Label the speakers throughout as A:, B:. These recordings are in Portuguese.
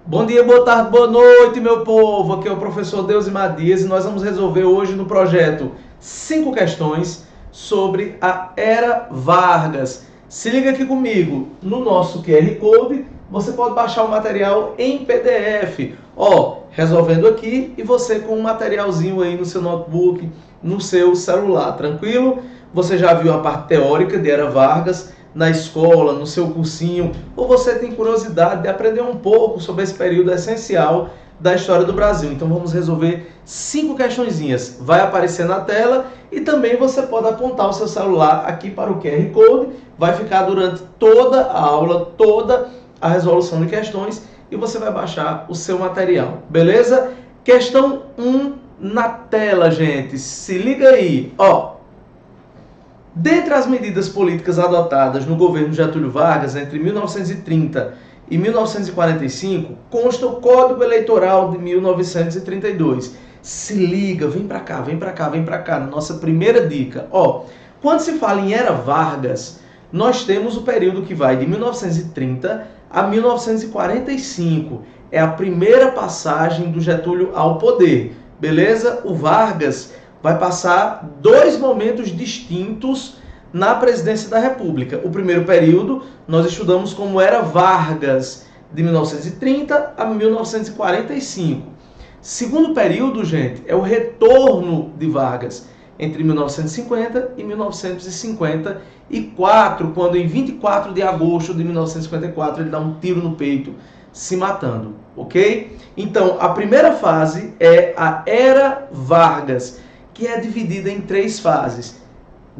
A: Bom dia, boa tarde, boa noite, meu povo. Aqui é o professor Deusimar Dias e nós vamos resolver hoje no projeto 5 questões sobre a Era Vargas. Se liga aqui comigo, no nosso QR Code, você pode baixar o material em PDF. Resolvendo aqui e você com um materialzinho aí no seu notebook, no seu celular, tranquilo? Você já viu a parte teórica de Era Vargas na escola, no seu cursinho, ou você tem curiosidade de aprender um pouco sobre esse período essencial da história do Brasil. Então vamos resolver 5 questõezinhas. Vai aparecer na tela e também você pode apontar o seu celular aqui para o QR Code. Vai ficar durante toda a aula, toda a resolução de questões e você vai baixar o seu material, beleza? Questão 1 na tela, gente. Se liga aí, Dentre as medidas políticas adotadas no governo Getúlio Vargas entre 1930 e 1945, consta o Código Eleitoral de 1932. Se liga, vem pra cá, na nossa primeira dica. Quando se fala em Era Vargas, nós temos o período que vai de 1930 a 1945. É a primeira passagem do Getúlio ao poder, beleza? O Vargas vai passar 2 momentos distintos na presidência da República. O primeiro período nós estudamos como Era Vargas, de 1930 a 1945. Segundo período, gente, é o retorno de Vargas, entre 1950 e 1954, quando em 24 de agosto de 1954 ele dá um tiro no peito, se matando, ok? Então, a primeira fase é a Era Vargas, que é dividida em 3 fases.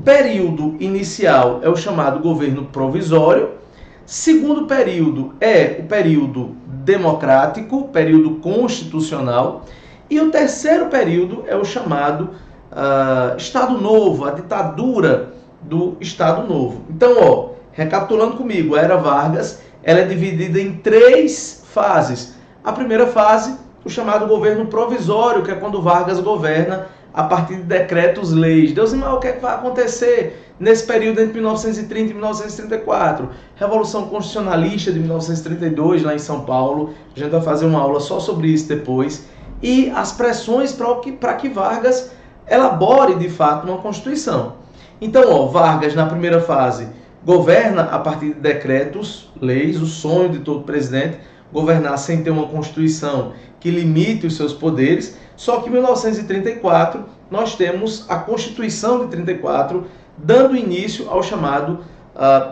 A: Período inicial é o chamado governo provisório. Segundo período é o período democrático, período constitucional. E o terceiro período é o chamado Estado Novo, a ditadura do Estado Novo. Então, recapitulando comigo, a Era Vargas ela é dividida em 3 fases. A primeira fase, o chamado governo provisório, que é quando Vargas governa a partir de decretos-leis. Deusimar, o que é que vai acontecer nesse período entre 1930 e 1934? Revolução Constitucionalista de 1932, lá em São Paulo. A gente vai fazer uma aula só sobre isso depois. E as pressões para que Vargas elabore, de fato, uma Constituição. Então, Vargas, na primeira fase, governa a partir de decretos, leis, o sonho de todo presidente, governar sem ter uma Constituição que limite os seus poderes. Só que em 1934 nós temos a Constituição de 34 dando início ao chamado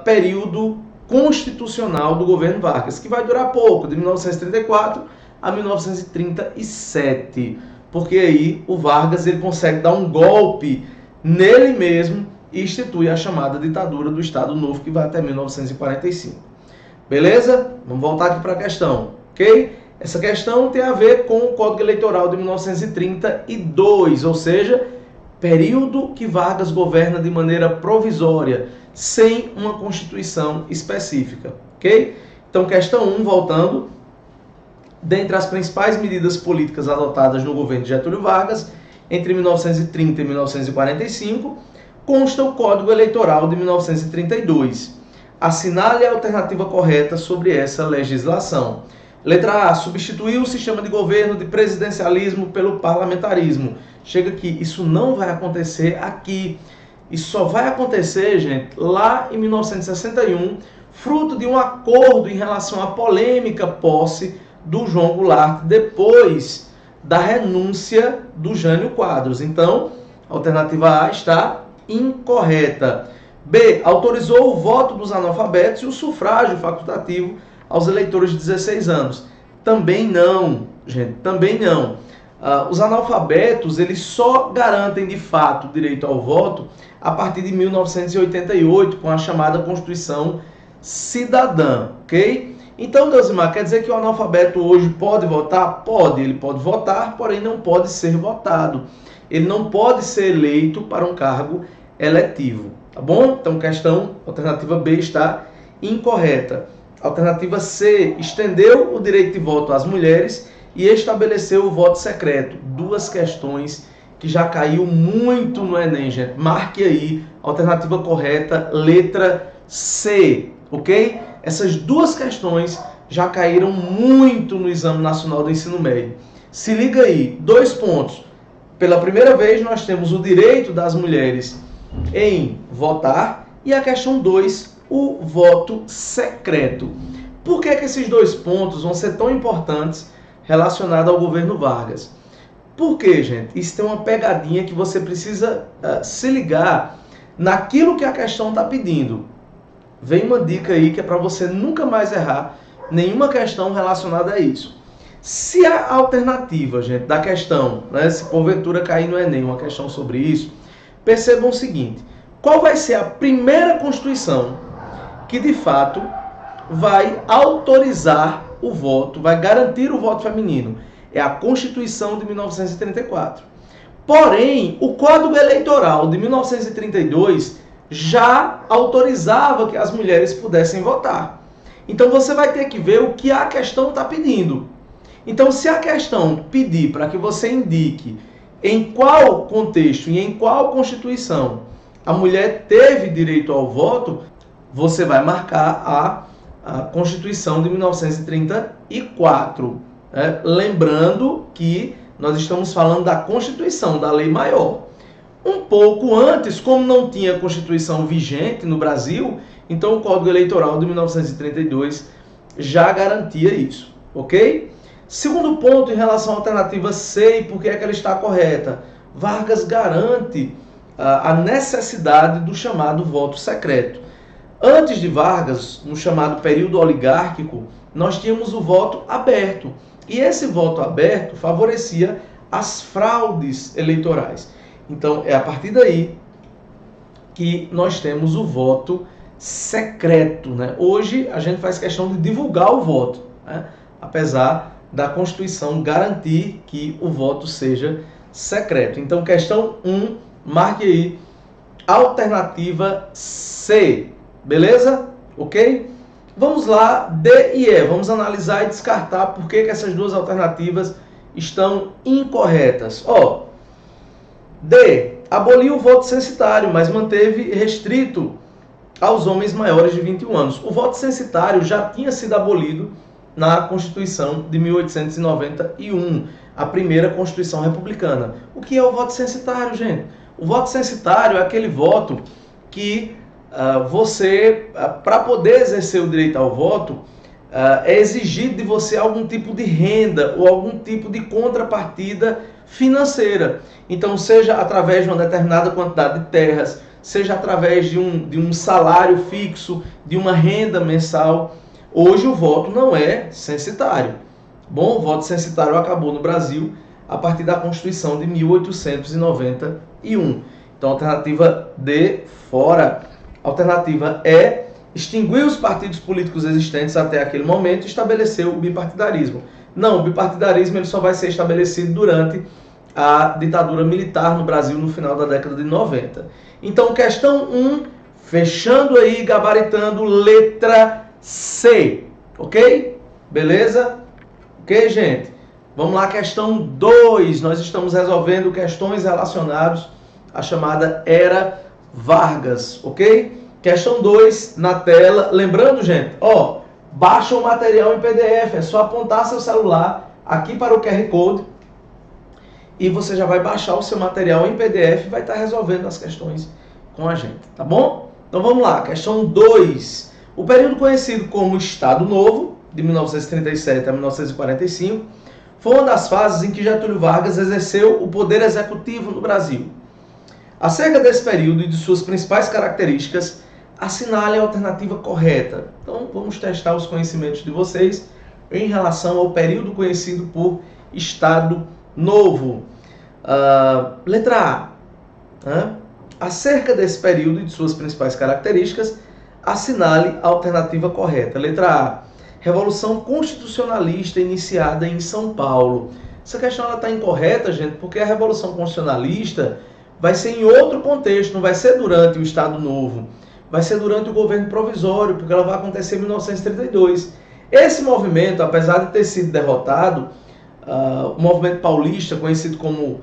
A: período constitucional do governo Vargas, que vai durar pouco, de 1934 a 1937, porque aí o Vargas ele consegue dar um golpe nele mesmo e institui a chamada ditadura do Estado Novo, que vai até 1945. Beleza? Vamos voltar aqui para a questão, ok? Essa questão tem a ver com o Código Eleitoral de 1932, ou seja, período que Vargas governa de maneira provisória, sem uma Constituição específica, ok? Então, questão 1, voltando. Dentre as principais medidas políticas adotadas no governo de Getúlio Vargas, entre 1930 e 1945, consta o Código Eleitoral de 1932. Assinale a alternativa correta sobre essa legislação. Letra A. Substituir o sistema de governo de presidencialismo pelo parlamentarismo. Chega aqui, isso não vai acontecer aqui. Isso só vai acontecer, gente, lá em 1961, fruto de um acordo em relação à polêmica posse do João Goulart, depois da renúncia do Jânio Quadros. Então, a alternativa A está incorreta. B. Autorizou o voto dos analfabetos e o sufrágio facultativo aos eleitores de 16 anos. Também não, gente, também não. Os analfabetos, eles só garantem de fato o direito ao voto a partir de 1988, com a chamada Constituição Cidadã, ok? Então, Deusimar, quer dizer que o analfabeto hoje pode votar? Pode, ele pode votar, porém não pode ser votado. Ele não pode ser eleito para um cargo eletivo, tá bom? Então, alternativa B está incorreta. Alternativa C, estendeu o direito de voto às mulheres e estabeleceu o voto secreto. 2 questões que já caiu muito no Enem, gente. Marque aí, alternativa correta, letra C, ok? Essas 2 questões já caíram muito no Exame Nacional do Ensino Médio. Se liga aí, 2 pontos. Pela primeira vez nós temos o direito das mulheres em votar e a questão 2, o voto secreto. Por que esses 2 pontos vão ser tão importantes relacionados ao governo Vargas? Por quê, gente? Isso tem uma pegadinha que você precisa se ligar naquilo que a questão está pedindo. Vem uma dica aí que é para você nunca mais errar nenhuma questão relacionada a isso. Se a alternativa, gente, da questão, né, se porventura cair no Enem uma questão sobre isso, percebam o seguinte: qual vai ser a primeira Constituição que de fato vai autorizar o voto, vai garantir o voto feminino? É a Constituição de 1934. Porém, o Código Eleitoral de 1932 já autorizava que as mulheres pudessem votar. Então você vai ter que ver o que a questão está pedindo. Então, se a questão pedir para que você indique em qual contexto e em qual Constituição a mulher teve direito ao voto, você vai marcar a Constituição de 1934. Lembrando que nós estamos falando da Constituição, da lei maior. Um pouco antes, como não tinha Constituição vigente no Brasil, então o Código Eleitoral de 1932 já garantia isso, ok? Segundo ponto, em relação à alternativa C, e por que é que ela está correta? Vargas garante a necessidade do chamado voto secreto. Antes de Vargas, no chamado período oligárquico, nós tínhamos o voto aberto. E esse voto aberto favorecia as fraudes eleitorais. Então, é a partir daí que nós temos o voto secreto, né? Hoje, a gente faz questão de divulgar o voto, né? Apesar da Constituição garantir que o voto seja secreto. Então, questão 1, marque aí, alternativa C, beleza? Ok? Vamos lá, D e E. Vamos analisar e descartar por que essas 2 alternativas estão incorretas. D. Aboliu o voto censitário, mas manteve restrito aos homens maiores de 21 anos. O voto censitário já tinha sido abolido na Constituição de 1891, a primeira Constituição republicana. O que é o voto censitário, gente? O voto censitário é aquele voto que você, para poder exercer o direito ao voto, é exigido de você algum tipo de renda ou algum tipo de contrapartida financeira. Então, seja através de uma determinada quantidade de terras, seja através de um salário fixo, de uma renda mensal. Hoje o voto não é censitário. Bom, o voto censitário acabou no Brasil a partir da Constituição de 1891. Então, alternativa D, fora. Alternativa E, extinguiu os partidos políticos existentes até aquele momento e estabeleceu o bipartidarismo. Não, o bipartidarismo ele só vai ser estabelecido durante a ditadura militar no Brasil no final da década de 90. Então, questão 1, fechando aí, gabaritando, letra C, ok? Beleza? Ok, gente? Vamos lá, questão 2. Nós estamos resolvendo questões relacionadas à chamada Era Vargas, ok? Questão 2 na tela. Lembrando, gente, baixa o material em PDF. É só apontar seu celular aqui para o QR Code e você já vai baixar o seu material em PDF e vai estar resolvendo as questões com a gente, tá bom? Então vamos lá, questão 2. O período conhecido como Estado Novo, de 1937 a 1945, foi uma das fases em que Getúlio Vargas exerceu o poder executivo no Brasil. Acerca desse período e de suas principais características, assinale a alternativa correta. Então, vamos testar os conhecimentos de vocês em relação ao período conhecido por Estado Novo. Letra A. Acerca desse período e de suas principais características, assinale a alternativa correta. Letra A. Revolução Constitucionalista iniciada em São Paulo. Essa questão está incorreta, gente, porque a Revolução Constitucionalista vai ser em outro contexto, não vai ser durante o Estado Novo, vai ser durante o governo provisório, porque ela vai acontecer em 1932. Esse movimento, apesar de ter sido derrotado, o movimento paulista, conhecido como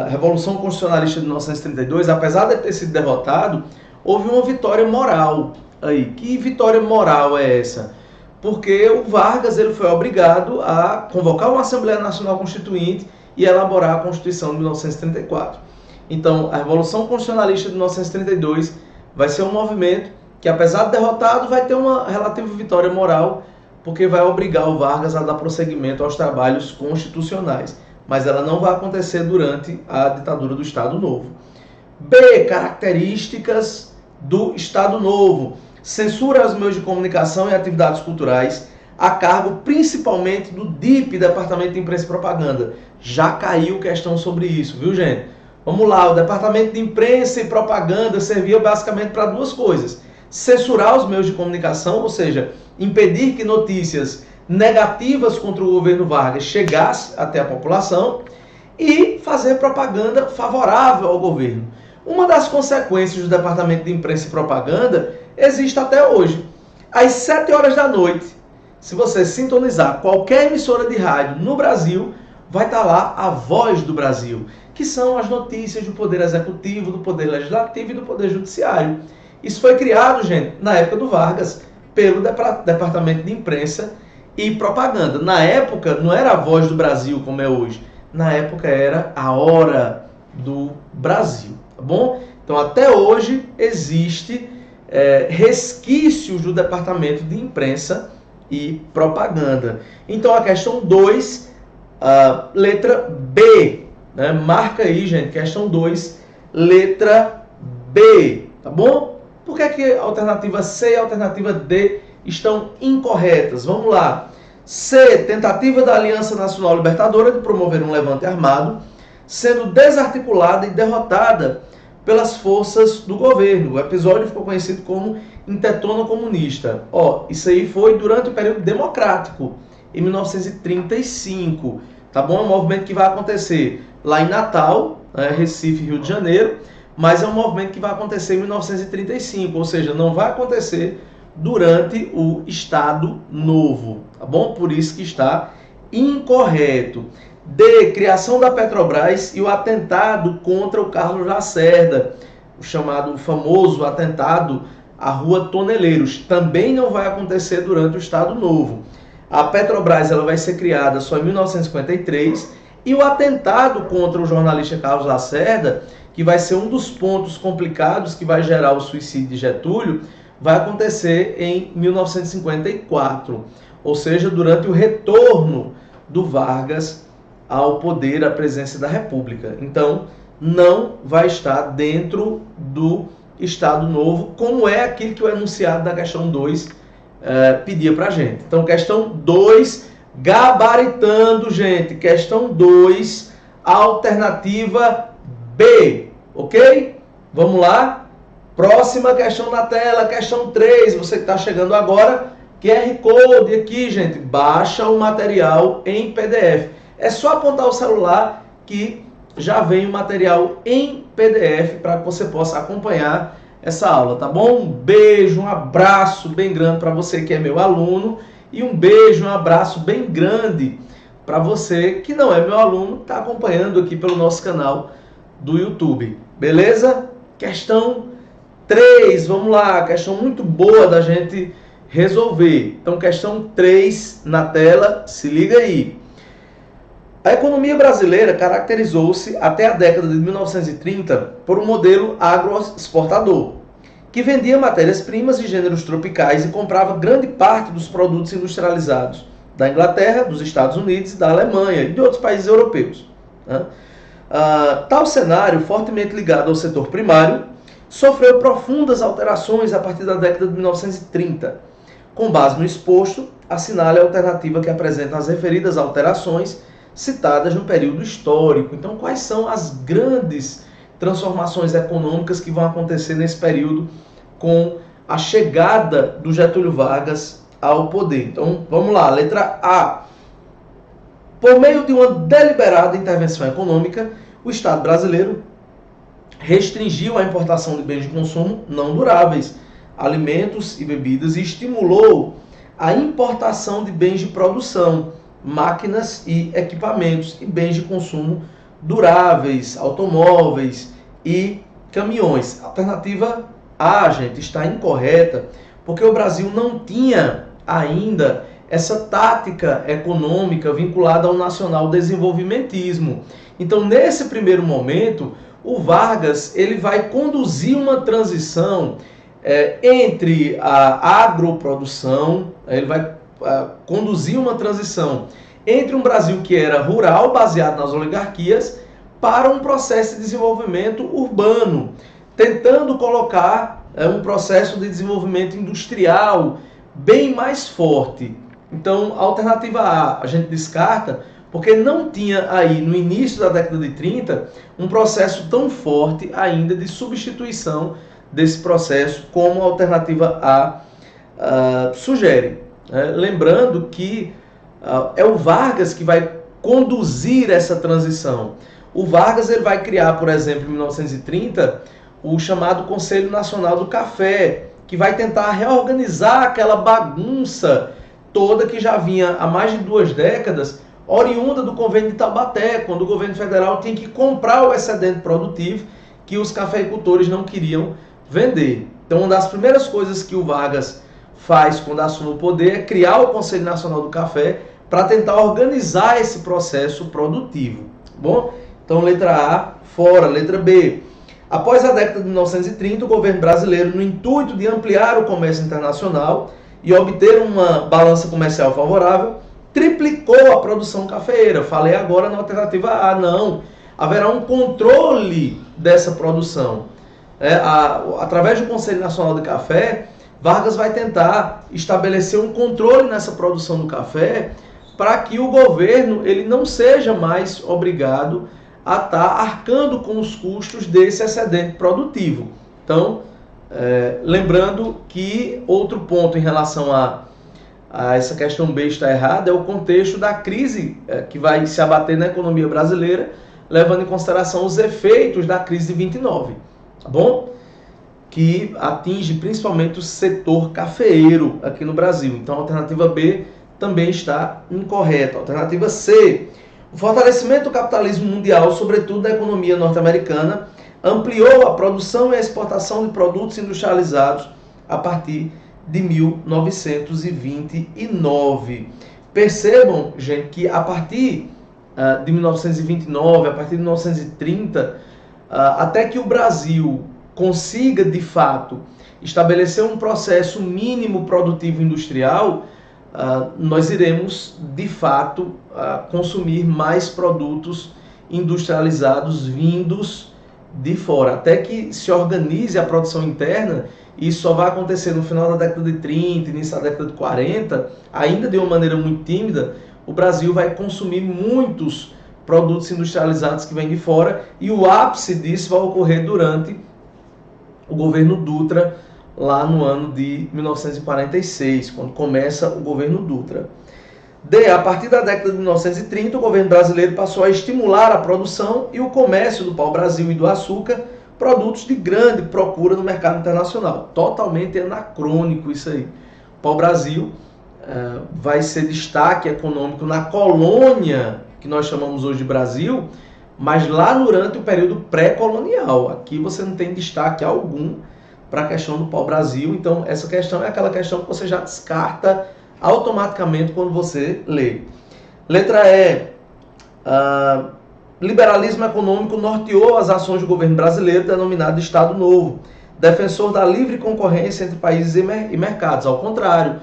A: Revolução Constitucionalista de 1932, apesar de ter sido derrotado, houve uma vitória moral aí. Que vitória moral é essa? porque o Vargas ele foi obrigado a convocar uma Assembleia Nacional Constituinte e elaborar a Constituição de 1934. Então, a Revolução Constitucionalista de 1932 vai ser um movimento que, apesar de derrotado, vai ter uma relativa vitória moral, porque vai obrigar o Vargas a dar prosseguimento aos trabalhos constitucionais. Mas ela não vai acontecer durante a ditadura do Estado Novo. B. Características do Estado Novo. Censura aos meios de comunicação e atividades culturais, a cargo principalmente do DIP, Departamento de Imprensa e Propaganda. Já caiu questão sobre isso, viu, gente? Vamos lá, o Departamento de Imprensa e Propaganda servia basicamente para duas coisas. Censurar os meios de comunicação, ou seja, impedir que notícias negativas contra o governo Vargas chegassem até a população e fazer propaganda favorável ao governo. Uma das consequências do Departamento de Imprensa e Propaganda existe até hoje. Às 7 horas da noite, se você sintonizar qualquer emissora de rádio no Brasil, vai estar lá a Voz do Brasil, que são as notícias do Poder Executivo, do Poder Legislativo e do Poder Judiciário. Isso foi criado, gente, na época do Vargas, pelo Departamento de Imprensa e Propaganda. Na época, não era a Voz do Brasil como é hoje. Na época era a Hora do Brasil, tá bom? Então, até hoje, existe resquícios do Departamento de Imprensa e Propaganda. Então, a questão 2, letra B, né? Marca aí, gente, questão 2, letra B, tá bom? Por que a alternativa C e a alternativa D estão incorretas? Vamos lá. C, tentativa da Aliança Nacional Libertadora de promover um levante armado, sendo desarticulada e derrotada pelas forças do governo. O episódio ficou conhecido como Intentona Comunista. Isso aí foi durante o período democrático, em 1935. Tá bom? É um movimento que vai acontecer lá em Natal, Recife, Rio de Janeiro, mas é um movimento que vai acontecer em 1935, ou seja, não vai acontecer durante o Estado Novo, tá bom? Por isso que está incorreto. D. Criação da Petrobras e o atentado contra o Carlos Lacerda, o chamado famoso atentado à Rua Toneleiros, também não vai acontecer durante o Estado Novo. A Petrobras ela vai ser criada só em 1953 e o atentado contra o jornalista Carlos Lacerda, que vai ser um dos pontos complicados que vai gerar o suicídio de Getúlio, vai acontecer em 1954, ou seja, durante o retorno do Vargas ao poder, à presidência da República. Então, não vai estar dentro do Estado Novo, como é aquilo que o enunciado da questão 2 pedia para a gente. Então, questão 2, gabaritando, gente, questão 2, alternativa B, ok? Vamos lá? Próxima questão na tela, questão 3, você que está chegando agora, QR Code aqui, gente, baixa o material em PDF. É só apontar o celular que já vem o material em PDF para que você possa acompanhar essa aula, tá bom? Um beijo, um abraço bem grande para você que é meu aluno e um beijo, um abraço bem grande para você que não é meu aluno, está acompanhando aqui pelo nosso canal do YouTube, beleza? Questão 3, vamos lá, questão muito boa da gente resolver. Então, questão 3 na tela, se liga aí. A economia brasileira caracterizou-se até a década de 1930 por um modelo agroexportador, que vendia matérias-primas e gêneros tropicais e comprava grande parte dos produtos industrializados da Inglaterra, dos Estados Unidos, da Alemanha e de outros países europeus. Tal cenário, fortemente ligado ao setor primário, sofreu profundas alterações a partir da década de 1930. Com base no exposto, assinale a alternativa que apresenta as referidas alterações citadas no período histórico. Então, quais são as grandes transformações econômicas que vão acontecer nesse período com a chegada do Getúlio Vargas ao poder? Então, vamos lá, letra A. Por meio de uma deliberada intervenção econômica, o Estado brasileiro restringiu a importação de bens de consumo não duráveis, alimentos e bebidas, e estimulou a importação de bens de produção, máquinas e equipamentos, e bens de consumo duráveis, automóveis e caminhões. A alternativa A, gente, está incorreta, porque o Brasil não tinha ainda essa tática econômica vinculada ao nacional-desenvolvimentismo. Então, nesse primeiro momento, o Vargas ele vai conduzir uma transição entre a agroprodução, ele vai conduzir uma transição entre um Brasil que era rural, baseado nas oligarquias, para um processo de desenvolvimento urbano, tentando colocar um processo de desenvolvimento industrial bem mais forte. Então, a alternativa A gente descarta, porque não tinha aí, no início da década de 30, um processo tão forte ainda de substituição desse processo, como a alternativa A sugere. Lembrando que é o Vargas que vai conduzir essa transição. O Vargas ele vai criar, por exemplo, em 1930, o chamado Conselho Nacional do Café, que vai tentar reorganizar aquela bagunça toda que já vinha há mais de 2 décadas, oriunda do convênio de Taubaté, quando o governo federal tinha que comprar o excedente produtivo que os cafeicultores não queriam vender. Então, uma das primeiras coisas que o Vargas faz quando assume o poder é criar o Conselho Nacional do Café para tentar organizar esse processo produtivo. Bom, então letra A, fora. Letra B. Após a década de 1930, o governo brasileiro, no intuito de ampliar o comércio internacional e obter uma balança comercial favorável, triplicou a produção cafeeira. Falei agora na alternativa A, não. Haverá um controle dessa produção. Através do Conselho Nacional do Café, Vargas vai tentar estabelecer um controle nessa produção do café para que o governo ele não seja mais obrigado a estar arcando com os custos desse excedente produtivo. Então, lembrando que outro ponto em relação a essa questão B está errada é o contexto da crise que vai se abater na economia brasileira, levando em consideração os efeitos da crise de 29, tá bom? Que atinge principalmente o setor cafeeiro aqui no Brasil. Então a alternativa B também está incorreta. Alternativa C. O fortalecimento do capitalismo mundial, sobretudo da economia norte-americana, ampliou a produção e a exportação de produtos industrializados a partir de 1929. Percebam, gente, que a partir de 1929, a partir de 1930, até que o Brasil consiga, de fato, estabelecer um processo mínimo produtivo industrial, nós iremos, de fato, consumir mais produtos industrializados vindos de fora. Até que se organize a produção interna, e isso só vai acontecer no final da década de 30, início da década de 40, ainda de uma maneira muito tímida, o Brasil vai consumir muitos produtos industrializados que vêm de fora, e o ápice disso vai ocorrer durante o governo Dutra, lá no ano de 1946, quando começa o governo Dutra. D. A partir da década de 1930, o governo brasileiro passou a estimular a produção e o comércio do pau-brasil e do açúcar, produtos de grande procura no mercado internacional. Totalmente anacrônico isso aí. O pau-brasil vai ser destaque econômico na colônia, que nós chamamos hoje de Brasil, mas lá durante o período pré-colonial. Aqui você não tem destaque algum para a questão do pau-brasil. Então, essa questão é aquela questão que você já descarta automaticamente quando você lê. Letra E. Liberalismo econômico norteou as ações do governo brasileiro, denominado Estado Novo, defensor da livre concorrência entre países e mercados. Ao contrário,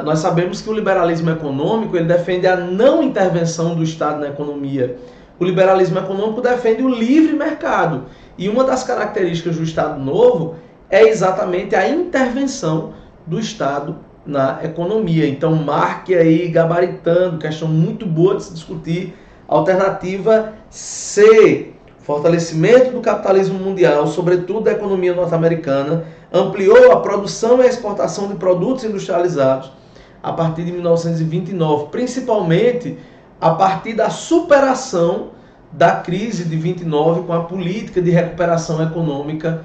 A: nós sabemos que o liberalismo econômico ele defende a não intervenção do Estado na economia. O liberalismo econômico defende o livre mercado. E uma das características do Estado Novo é exatamente a intervenção do Estado na economia. Então, marque aí, gabaritando, questão muito boa de se discutir. Alternativa C. Fortalecimento do capitalismo mundial, sobretudo da economia norte-americana, ampliou a produção e a exportação de produtos industrializados a partir de 1929, principalmente a partir da superação da crise de 29 com a política de recuperação econômica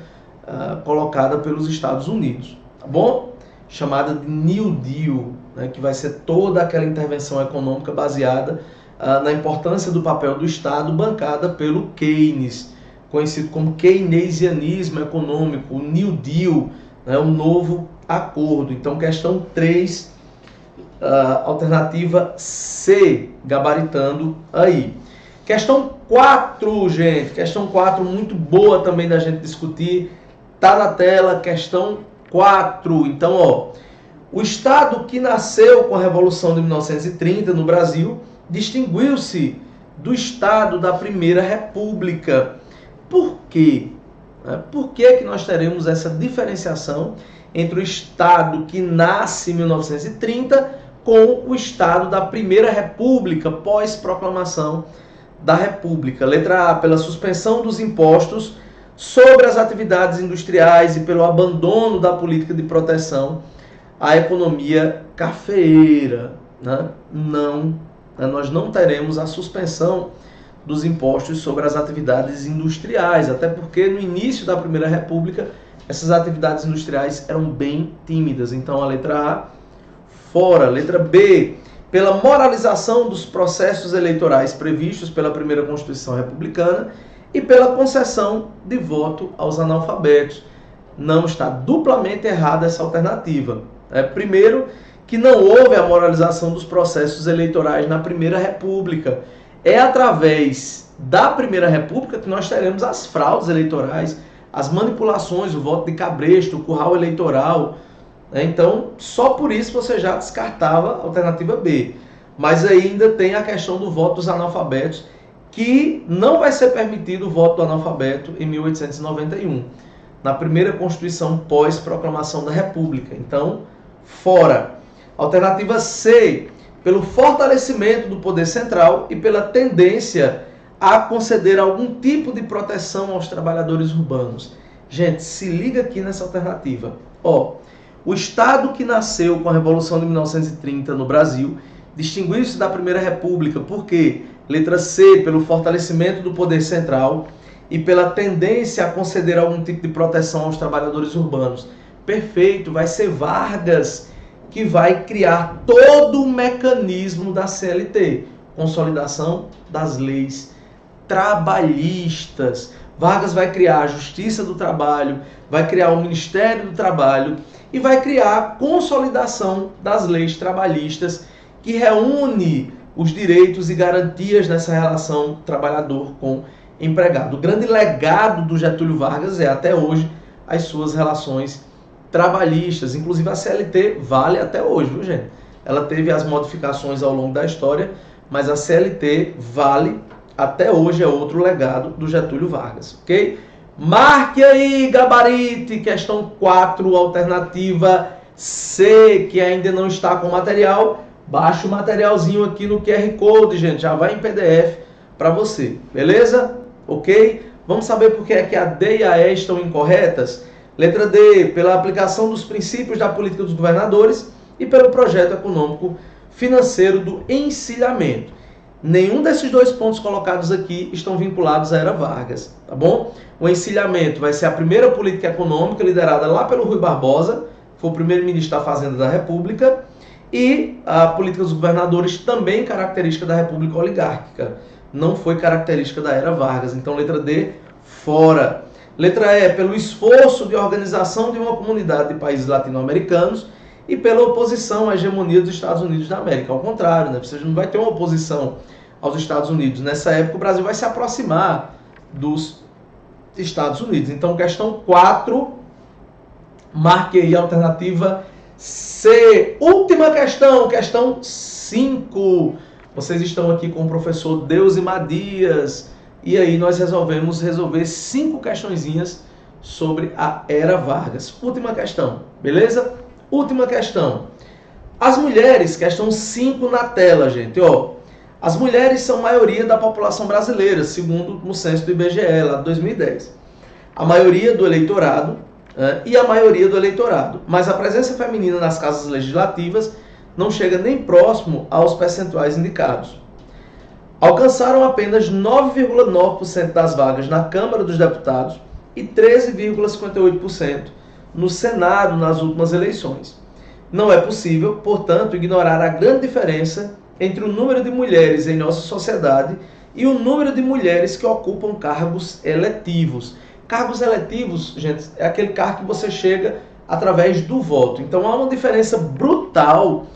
A: colocada pelos Estados Unidos, tá bom? Chamada de New Deal, né, que vai ser toda aquela intervenção econômica baseada na importância do papel do Estado, bancada pelo Keynes, conhecido como keynesianismo econômico, o New Deal, né, o novo acordo. Então, questão 3 Alternativa C, gabaritando aí. Questão 4, gente. Questão 4, muito boa também da gente discutir. Tá na tela, questão 4. Então, ó, o Estado que nasceu com a Revolução de 1930 no Brasil distinguiu-se do Estado da Primeira República. Por quê? Por que nós teremos essa diferenciação entre o Estado que nasce em 1930 com o Estado da Primeira República, pós-proclamação da República? Letra A, pela suspensão dos impostos sobre as atividades industriais e pelo abandono da política de proteção à economia cafeeira. Não, nós não teremos a suspensão dos impostos sobre as atividades industriais, até porque no início da Primeira República essas atividades industriais eram bem tímidas. Então a letra A, fora. Letra B, pela moralização dos processos eleitorais previstos pela primeira Constituição Republicana e pela concessão de voto aos analfabetos. Não, está duplamente errada essa alternativa. Primeiro, que não houve a moralização dos processos eleitorais na Primeira República. É através da Primeira República que nós teremos as fraudes eleitorais, as manipulações, o voto de cabresto, o curral eleitoral. Então, só por isso você já descartava a alternativa B. Mas ainda tem a questão do voto dos analfabetos, que não vai ser permitido o voto do analfabeto em 1891, na primeira Constituição pós-proclamação da República. Então, fora. Alternativa C, pelo fortalecimento do poder central e pela tendência a conceder algum tipo de proteção aos trabalhadores urbanos. Gente, se liga aqui nessa alternativa. O Estado que nasceu com a Revolução de 1930 no Brasil distinguiu-se da Primeira República porque, letra C, pelo fortalecimento do poder central e pela tendência a conceder algum tipo de proteção aos trabalhadores urbanos. Perfeito, vai ser Vargas que vai criar todo o mecanismo da CLT, consolidação das leis trabalhistas. Vargas vai criar a Justiça do Trabalho, vai criar o Ministério do Trabalho e vai criar a consolidação das leis trabalhistas que reúne os direitos e garantias nessa relação trabalhador com empregado. O grande legado do Getúlio Vargas é, até hoje, as suas relações trabalhistas. Inclusive a CLT vale até hoje, viu, gente? Ela teve as modificações ao longo da história, mas a CLT vale até hoje, é outro legado do Getúlio Vargas, ok? Marque aí, gabarite, questão 4, alternativa C, que ainda não está com material. Baixa o materialzinho aqui no QR Code, gente, já vai em PDF para você, beleza? Ok? Vamos saber por que é que a D e a E estão incorretas? Letra D, pela aplicação dos princípios da política dos governadores e pelo projeto econômico financeiro do encilhamento. Nenhum desses dois pontos colocados aqui estão vinculados à era Vargas, tá bom? O encilhamento vai ser a primeira política econômica liderada lá pelo Rui Barbosa, que foi o primeiro-ministro da Fazenda da República, e a política dos governadores também característica da República Oligárquica, não foi característica da era Vargas. Então, letra D, fora. Letra E, pelo esforço de organização de uma comunidade de países latino-americanos e pela oposição à hegemonia dos Estados Unidos da América. Ao contrário, né? Você não vai ter uma oposição aos Estados Unidos. Nessa época, o Brasil vai se aproximar dos Estados Unidos. Então, questão 4, marque aí a alternativa C. Última questão, questão 5. Vocês estão aqui com o professor Deusimar Dias. E aí nós resolvemos resolver 5 questõezinhas sobre a era Vargas. Última questão, beleza? Última questão. As mulheres, questão 5 na tela, gente. As mulheres são maioria da população brasileira, segundo o censo do IBGE, lá de 2010. A maioria do eleitorado e a maioria do eleitorado. Mas a presença feminina nas casas legislativas não chega nem próximo aos percentuais indicados. Alcançaram apenas 9,9% das vagas na Câmara dos Deputados e 13,58% no Senado nas últimas eleições. Não é possível, portanto, ignorar a grande diferença entre o número de mulheres em nossa sociedade e o número de mulheres que ocupam cargos eletivos. Cargos eletivos, gente, é aquele cargo que você chega através do voto. Então há uma diferença brutal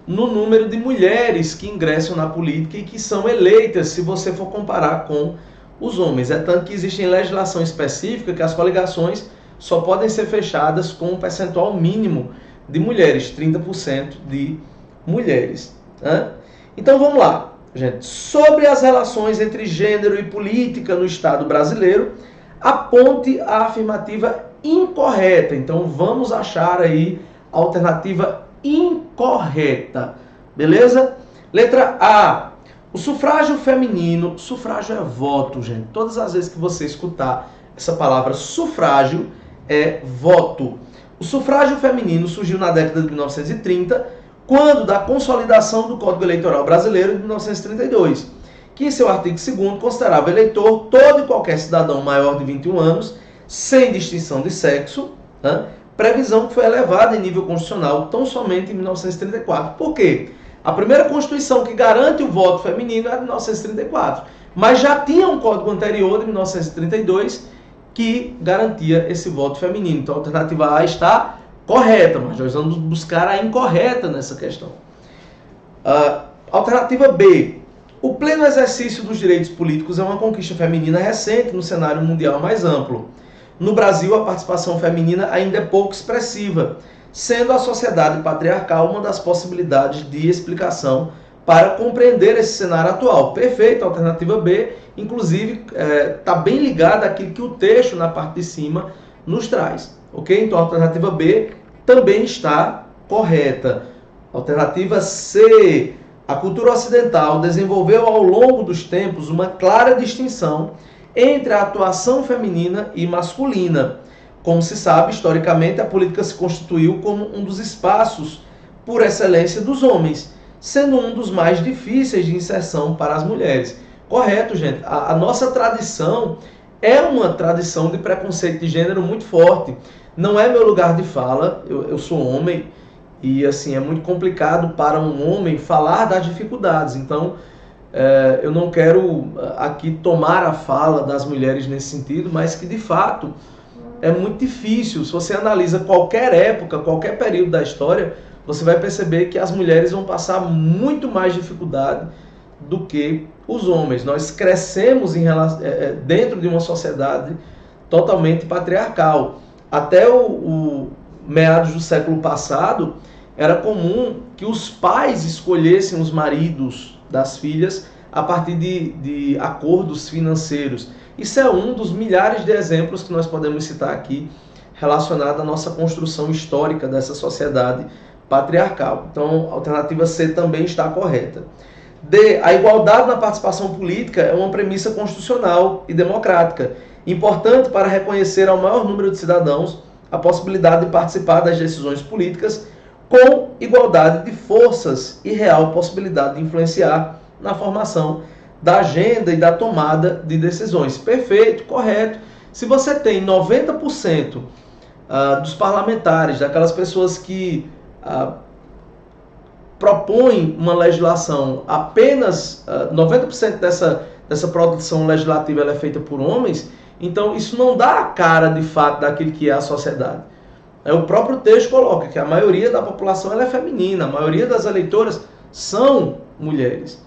A: no número de mulheres que ingressam na política e que são eleitas, se você for comparar com os homens. É tanto que existe legislação específica que as coligações só podem ser fechadas com um percentual mínimo de mulheres, 30% de mulheres. Né? Então vamos lá, gente. Sobre as relações entre gênero e política no Estado brasileiro, aponte a afirmativa incorreta. Então vamos achar aí a alternativa incorreta. Beleza? Letra A. O sufrágio feminino, sufrágio é voto, gente. Todas as vezes que você escutar essa palavra sufrágio, é voto. O sufrágio feminino surgiu na década de 1930, quando da consolidação do Código Eleitoral Brasileiro de 1932, que em seu artigo 2º considerava eleitor todo e qualquer cidadão maior de 21 anos, sem distinção de sexo, né? Previsão que foi elevada em nível constitucional tão somente em 1934. Por quê? A primeira Constituição que garante o voto feminino é de 1934, mas já tinha um código anterior, de 1932, que garantia esse voto feminino. Então a alternativa A está correta, mas nós vamos buscar a incorreta nessa questão. Alternativa B. O pleno exercício dos direitos políticos é uma conquista feminina recente no cenário mundial mais amplo. No Brasil, a participação feminina ainda é pouco expressiva, sendo a sociedade patriarcal uma das possibilidades de explicação para compreender esse cenário atual. Perfeito, alternativa B, inclusive está bem ligada àquilo que o texto na parte de cima nos traz. Ok? Então a alternativa B também está correta. Alternativa C. A cultura ocidental desenvolveu ao longo dos tempos uma clara distinção entre a atuação feminina e masculina. Como se sabe, historicamente, a política se constituiu como um dos espaços por excelência dos homens, sendo um dos mais difíceis de inserção para as mulheres. Correto, gente. A nossa tradição é uma tradição de preconceito de gênero muito forte. Não é meu lugar de fala, eu sou homem, e assim é muito complicado para um homem falar das dificuldades. Então, eu não quero aqui tomar a fala das mulheres nesse sentido, mas que de fato é muito difícil. Se você analisa qualquer época, qualquer período da história, você vai perceber que as mulheres vão passar muito mais dificuldade do que os homens. Nós crescemos dentro de uma sociedade totalmente patriarcal. Até o meados do século passado, era comum que os pais escolhessem os maridos das filhas a partir de acordos financeiros. Isso é um dos milhares de exemplos que nós podemos citar aqui relacionado à nossa construção histórica dessa sociedade patriarcal. Então, a alternativa C também está correta. D. A igualdade na participação política é uma premissa constitucional e democrática, importante para reconhecer ao maior número de cidadãos a possibilidade de participar das decisões políticas com igualdade de forças e real possibilidade de influenciar na formação da agenda e da tomada de decisões. Perfeito, correto. Se você tem 90% dos parlamentares, daquelas pessoas que propõem uma legislação, apenas 90% dessa produção legislativa ela é feita por homens, então isso não dá a cara de fato daquilo que é a sociedade. O próprio texto coloca que a maioria da população ela é feminina, a maioria das eleitoras são mulheres.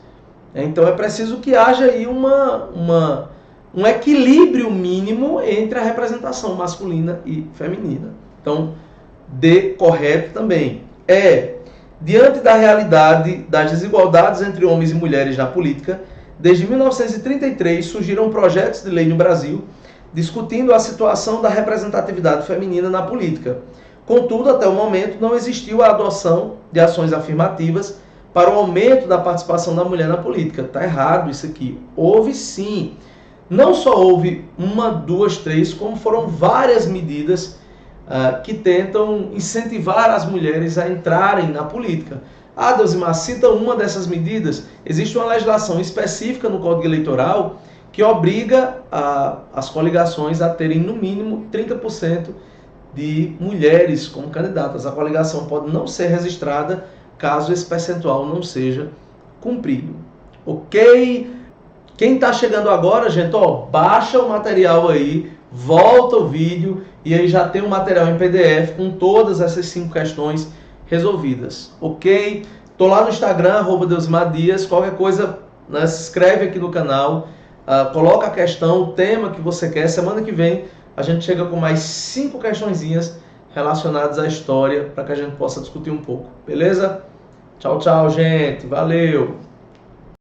A: Então é preciso que haja aí um equilíbrio mínimo entre a representação masculina e feminina. Então, D, correto também. Diante da realidade das desigualdades entre homens e mulheres na política, desde 1933 surgiram projetos de lei no Brasil discutindo a situação da representatividade feminina na política. Contudo, até o momento, não existiu a adoção de ações afirmativas para o aumento da participação da mulher na política. Está errado isso aqui. Houve sim. Não só houve uma, duas, três, como foram várias medidas que tentam incentivar as mulheres a entrarem na política. Deusimar, cita uma dessas medidas. Existe uma legislação específica no Código Eleitoral que obriga as coligações a terem, no mínimo, 30% de mulheres como candidatas. A coligação pode não ser registrada caso esse percentual não seja cumprido. Ok? Quem está chegando agora, gente, baixa o material aí, volta o vídeo e aí já tem um material em PDF com todas essas 5 questões resolvidas. Ok? Tô lá no Instagram, @Deusmar_Dias. Qualquer coisa, né, se inscreve aqui no canal, coloca a questão, o tema que você quer. Semana que vem a gente chega com mais 5 questõezinhas relacionadas à história para que a gente possa discutir um pouco. Beleza? Tchau, tchau, gente. Valeu!